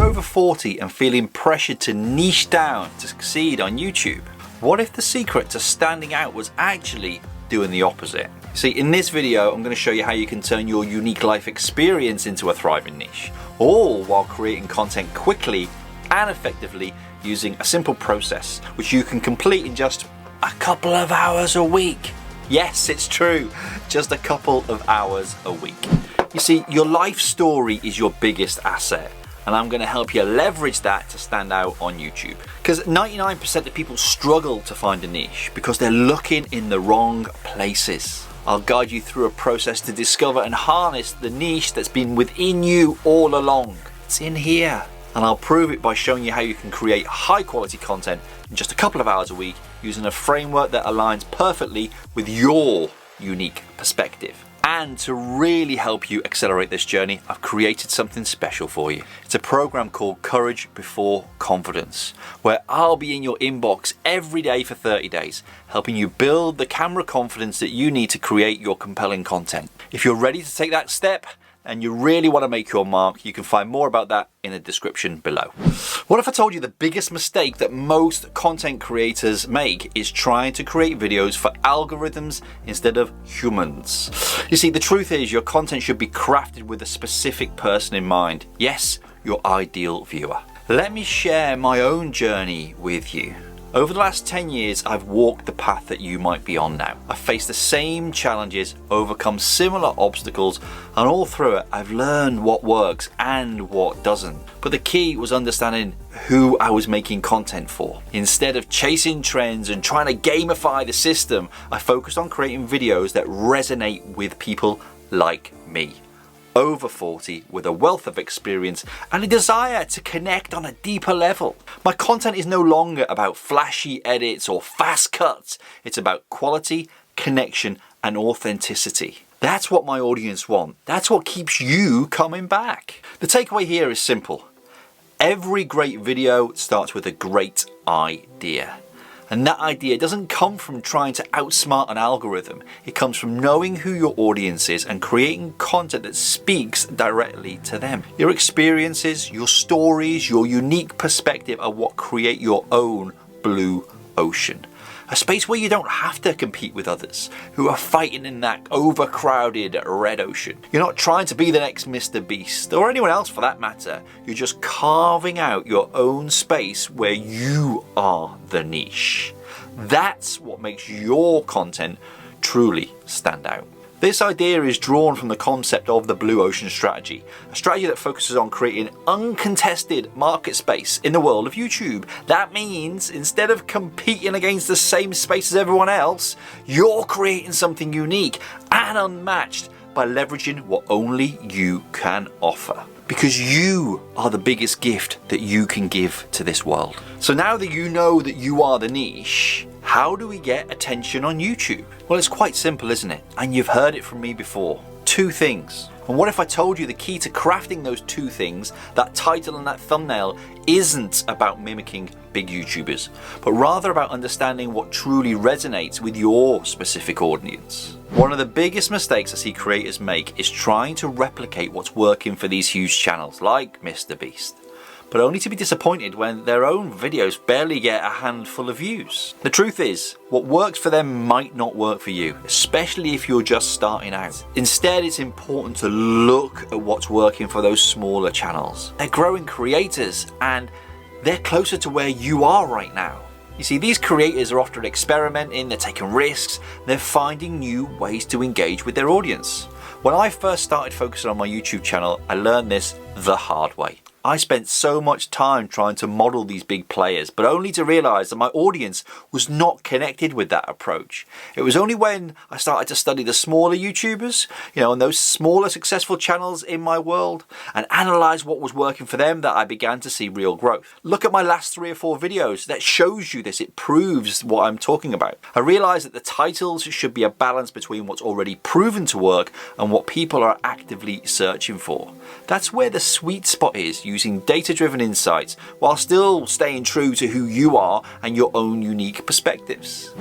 you're over 40 and feeling pressured to niche down to succeed on YouTube, what if the secret to standing out was actually doing the opposite? See, in this video, I'm going to show you how you can turn your unique life experience into a thriving niche, all while creating content quickly and effectively using a simple process, which you can complete in just a couple of hours a week. Yes, it's true, just a couple of hours a week. You see, your life story is your biggest asset, and I'm going to help you leverage that to stand out on YouTube. Because 99% of people struggle to find a niche because they're looking in the wrong places. I'll guide you through a process to discover and harness the niche that's been within you all along. It's in here. And I'll prove it by showing you how you can create high quality content in just a couple of hours a week using a framework that aligns perfectly with your unique perspective. And to really help you accelerate this journey, I've created something special for you. It's a program called Courage Before Confidence, where I'll be in your inbox every day for 30 days, helping you build the camera confidence that you need to create your compelling content. If you're ready to take that step, and you really want to make your mark, you can find more about that in the description below. What if I told you the biggest mistake that most content creators make is trying to create videos for algorithms instead of humans? You see, the truth is your content should be crafted with a specific person in mind. Yes, your ideal viewer. Let me share my own journey with you. Over the last 10 years, I've walked the path that you might be on now. I've faced the same challenges, overcome similar obstacles, and all through it, I've learned what works and what doesn't. But the key was understanding who I was making content for. Instead of chasing trends and trying to gamify the system, I focused on creating videos that resonate with people like me. Over 40 with a wealth of experience and a desire to connect on a deeper level. My content is no longer about flashy edits or fast cuts. It's about quality, connection, and authenticity. That's what my audience want. That's what keeps you coming back. The takeaway here is simple. Every great video starts with a great idea. And that idea doesn't come from trying to outsmart an algorithm. It comes from knowing who your audience is and creating content that speaks directly to them. Your experiences, your stories, your unique perspective are what create your own blue ocean. A space where you don't have to compete with others who are fighting in that overcrowded red ocean. You're not trying to be the next Mr. Beast or anyone else for that matter. You're just carving out your own space where you are the niche. That's what makes your content truly stand out. This idea is drawn from the concept of the blue ocean strategy, a strategy that focuses on creating uncontested market space in the world of YouTube. That means instead of competing against the same space as everyone else, you're creating something unique and unmatched by leveraging what only you can offer. Because you are the biggest gift that you can give to this world. So now that you know that you are the niche, how do we get attention on YouTube? Well, it's quite simple, isn't it? And you've heard it from me before. Two things. And what if I told you the key to crafting those two things, that title and that thumbnail, isn't about mimicking big YouTubers, but rather about understanding what truly resonates with your specific audience? One of the biggest mistakes I see creators make is trying to replicate what's working for these huge channels like Mr. Beast, but only to be disappointed when their own videos barely get a handful of views. The truth is, what works for them might not work for you, especially if you're just starting out. Instead, it's important to look at what's working for those smaller channels. They're growing creators and they're closer to where you are right now. You see, these creators are often experimenting, they're taking risks, they're finding new ways to engage with their audience. When I first started focusing on my YouTube channel, I learned this the hard way. I spent so much time trying to model these big players, but only to realize that my audience was not connected with that approach. It was only when I started to study the smaller YouTubers, and those smaller successful channels in my world, and analyze what was working for them, that I began to see real growth. Look at my last 3 or 4 videos. That shows you this. It proves what I'm talking about. I realized that the titles should be a balance between what's already proven to work and what people are actively searching for. That's where the sweet spot is, using data-driven insights while still staying true to who you are and your own unique perspectives.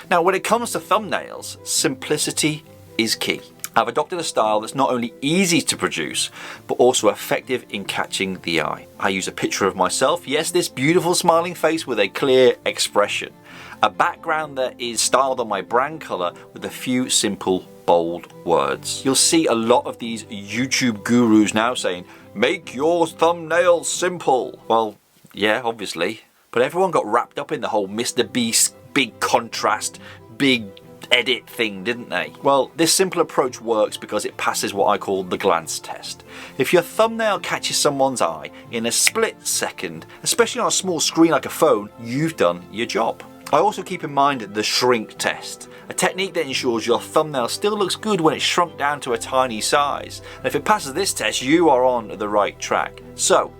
Now, when it comes to thumbnails, simplicity is key. I've adopted a style that's not only easy to produce, but also effective in catching the eye. I use a picture of myself, yes, this beautiful smiling face with a clear expression. A background that is styled on my brand color with a few simple, bold words. You'll see a lot of these YouTube gurus now saying, make your thumbnail simple. Well, yeah, obviously. But everyone got wrapped up in the whole Mr. Beast, big contrast, big edit thing, didn't they? Well, this simple approach works because it passes what I call the glance test. If your thumbnail catches someone's eye in a split second, especially on a small screen like a phone, you've done your job. I also keep in mind the shrink test, a technique that ensures your thumbnail still looks good when it's shrunk down to a tiny size. And if it passes this test, you are on the right track. So,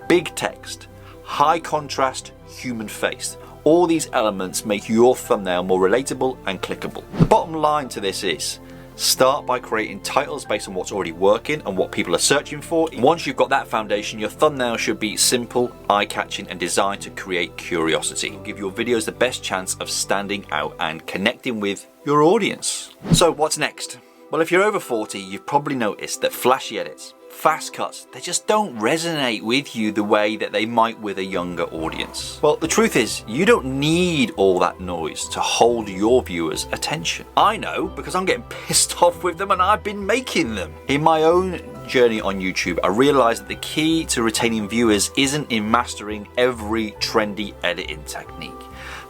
big text, high contrast, human face. All these elements make your thumbnail more relatable and clickable. The bottom line to this is, start by creating titles based on what's already working and what people are searching for. Once you've got that foundation, your thumbnail should be simple, eye-catching and designed to create curiosity. It'll give your videos the best chance of standing out and connecting with your audience. So what's next? Well, if you're over 40, you've probably noticed that flashy edits, fast cuts, they just don't resonate with you the way that they might with a younger audience. Well, the truth is, you don't need all that noise to hold your viewers' attention. I know, because I'm getting pissed off with them and I've been making them. In my own journey on YouTube, I realized that the key to retaining viewers isn't in mastering every trendy editing technique,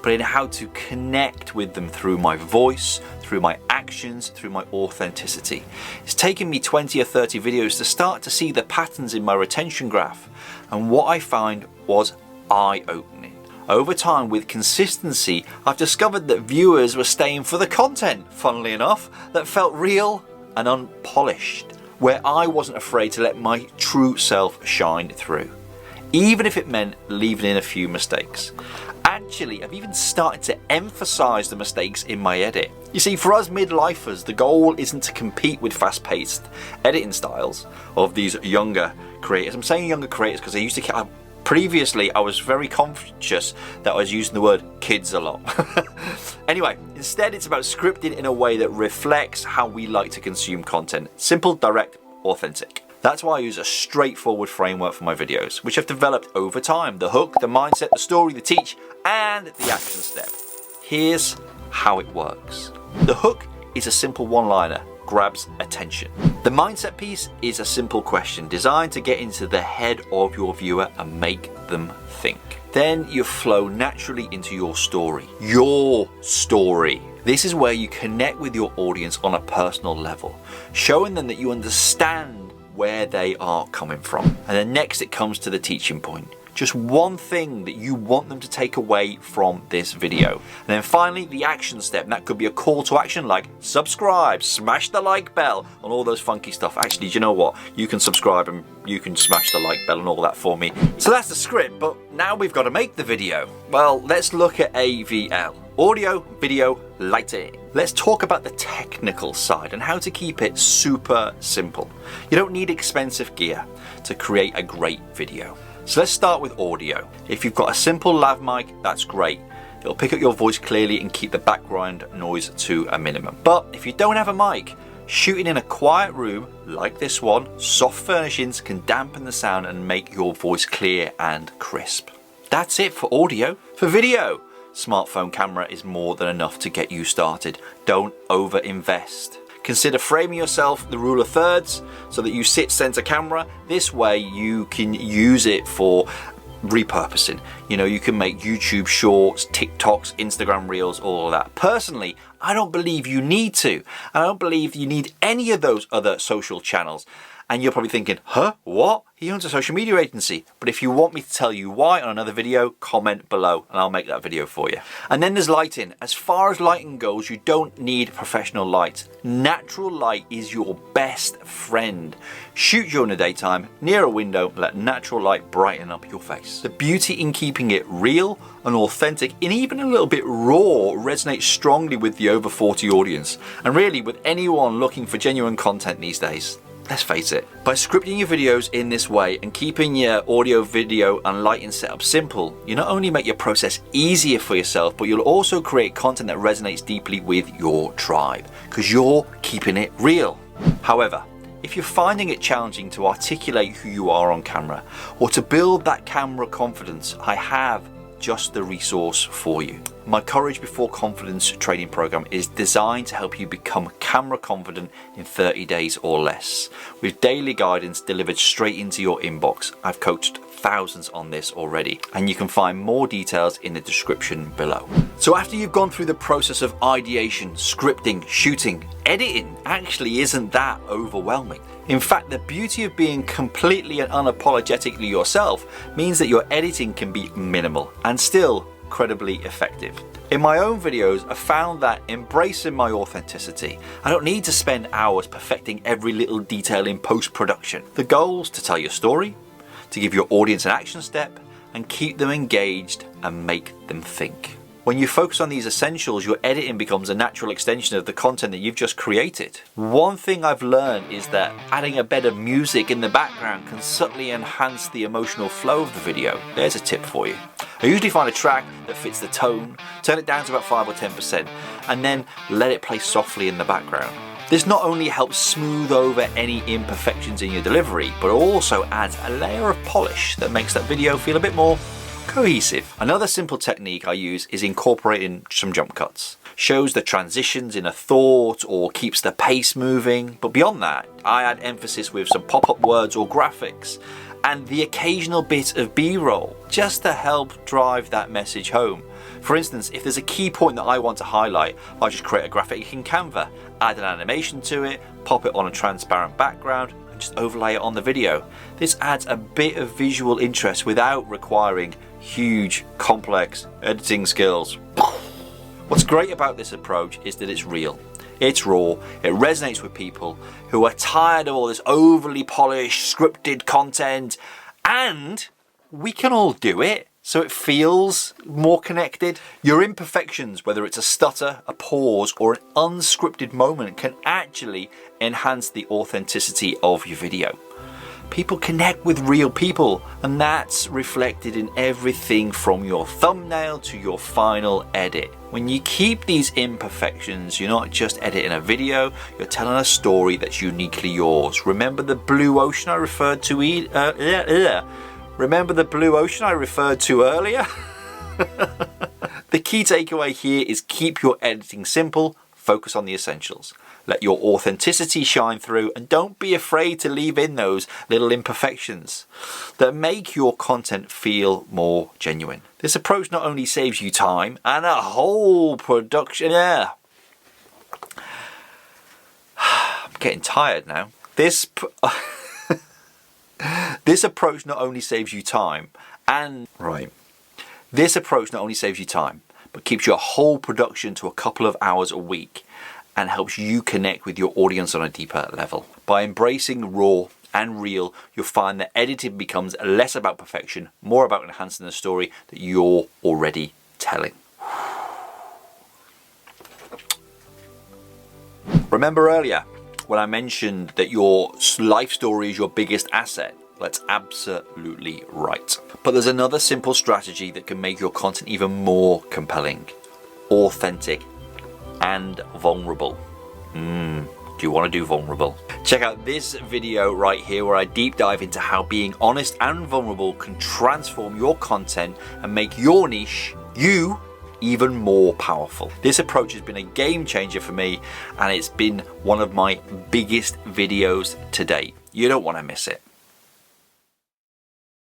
but in how to connect with them through my voice, through my actions, through my authenticity. It's taken me 20 or 30 videos to start to see the patterns in my retention graph, and what I find was eye-opening. Over time, with consistency, I've discovered that viewers were staying for the content, funnily enough, that felt real and unpolished, where I wasn't afraid to let my true self shine through, even if it meant leaving in a few mistakes. Actually, I've even started to emphasize the mistakes in my edit. You see, for us midlifers, the goal isn't to compete with fast-paced editing styles of these younger creators. I'm saying younger creators because I used to, previously I was very conscious that I was using the word kids a lot. Anyway, instead it's about scripting in a way that reflects how we like to consume content. Simple, direct, authentic. That's why I use a straightforward framework for my videos, which I've developed over time. The hook, the mindset, the story, the teach, and the action step. Here's how it works. The hook is a simple one-liner, grabs attention. The mindset piece is a simple question designed to get into the head of your viewer and make them think. Then you flow naturally into your story. Your story. This is where you connect with your audience on a personal level, showing them that you understand where they are coming from. And then next it comes to the teaching point. Just one thing that you want them to take away from this video. And then finally, the action step. And that could be a call to action like subscribe, smash the like bell, and all those funky stuff. Actually, do you know what? You can subscribe and you can smash the like bell and all that for me. So that's the script, but now we've got to make the video. Well, let's look at AVL. Audio, video, lighting. Let's talk about the technical side and how to keep it super simple. You don't need expensive gear to create a great video. So let's start with audio. If you've got a simple lav mic, that's great. It'll pick up your voice clearly and keep the background noise to a minimum. But if you don't have a mic, shooting in a quiet room like this one, soft furnishings can dampen the sound and make your voice clear and crisp. That's it for audio. For video, smartphone camera is more than enough to get you started. Don't over-invest. Consider framing yourself the rule of thirds so that you sit center camera. This way you can use it for repurposing. You know, you can make YouTube shorts, TikToks, Instagram reels, all of that. Personally, I don't believe you need to. I don't believe you need any of those other social channels. And you're probably thinking, huh, what? He owns a social media agency. But if you want me to tell you why on another video, comment below and I'll make that video for you. And then there's lighting. As far as lighting goes, you don't need professional lights. Natural light is your best friend. Shoot during the daytime, near a window, let natural light brighten up your face. The beauty in keeping it real and authentic and even a little bit raw resonates strongly with the over 40 audience. And really with anyone looking for genuine content these days. Let's face it, by scripting your videos in this way and keeping your audio, video and lighting setup simple, you not only make your process easier for yourself, but you'll also create content that resonates deeply with your tribe, because you're keeping it real. However, if you're finding it challenging to articulate who you are on camera, or to build that camera confidence, I have just the resource for you. My Courage Before Confidence training program is designed to help you become camera confident in 30 days or less, with daily guidance delivered straight into your inbox. I've coached thousands on this already, and you can find more details in the description below. So after you've gone through the process of ideation, scripting, shooting, editing actually isn't that overwhelming. In fact, the beauty of being completely and unapologetically yourself means that your editing can be minimal and still incredibly effective. In my own videos, I found that embracing my authenticity, I don't need to spend hours perfecting every little detail in post-production. The goal's to tell your story, to give your audience an action step, and keep them engaged and make them think. When you focus on these essentials, your editing becomes a natural extension of the content that you've just created. One thing I've learned is that adding a bit of music in the background can subtly enhance the emotional flow of the video. There's a tip for you. I usually find a track that fits the tone, turn it down to about 5 or 10%, and then let it play softly in the background. This not only helps smooth over any imperfections in your delivery, but also adds a layer of polish that makes that video feel a bit more cohesive. Another simple technique I use is incorporating some jump cuts. Shows the transitions in a thought or keeps the pace moving. But beyond that, I add emphasis with some pop-up words or graphics and the occasional bit of B-roll just to help drive that message home. For instance, if there's a key point that I want to highlight, I'll just create a graphic in Canva, add an animation to it, pop it on a transparent background, and just overlay it on the video. This adds a bit of visual interest without requiring huge, complex editing skills. What's great about this approach is that it's real. It's raw, it resonates with people who are tired of all this overly polished, scripted content, and we can all do it, so it feels more connected. Your imperfections, whether it's a stutter, a pause, or an unscripted moment, can actually enhance the authenticity of your video. People connect with real people, and that's reflected in everything from your thumbnail to your final edit. When you keep these imperfections, you're not just editing a video, you're telling a story that's uniquely yours. Remember the blue ocean I referred to Remember the blue ocean I referred to earlier? The key takeaway here is keep your editing simple, focus on the essentials. Let your authenticity shine through, and don't be afraid to leave in those little imperfections that make your content feel more genuine. This approach not only saves you time and a whole production. I'm getting tired now. This approach not only saves you time but keeps your whole production to a couple of hours a week and helps you connect with your audience on a deeper level. By embracing raw and real, you'll find that editing becomes less about perfection, more about enhancing the story that you're already telling. Remember earlier when I mentioned that your life story is your biggest asset? That's absolutely right. But there's another simple strategy that can make your content even more compelling, authentic, and vulnerable. Do you want to do vulnerable? Check out this video right here where I deep dive into how being honest and vulnerable can transform your content and make your niche, you, even more powerful. This approach has been a game changer for me, and it's been one of my biggest videos to date. You don't want to miss it.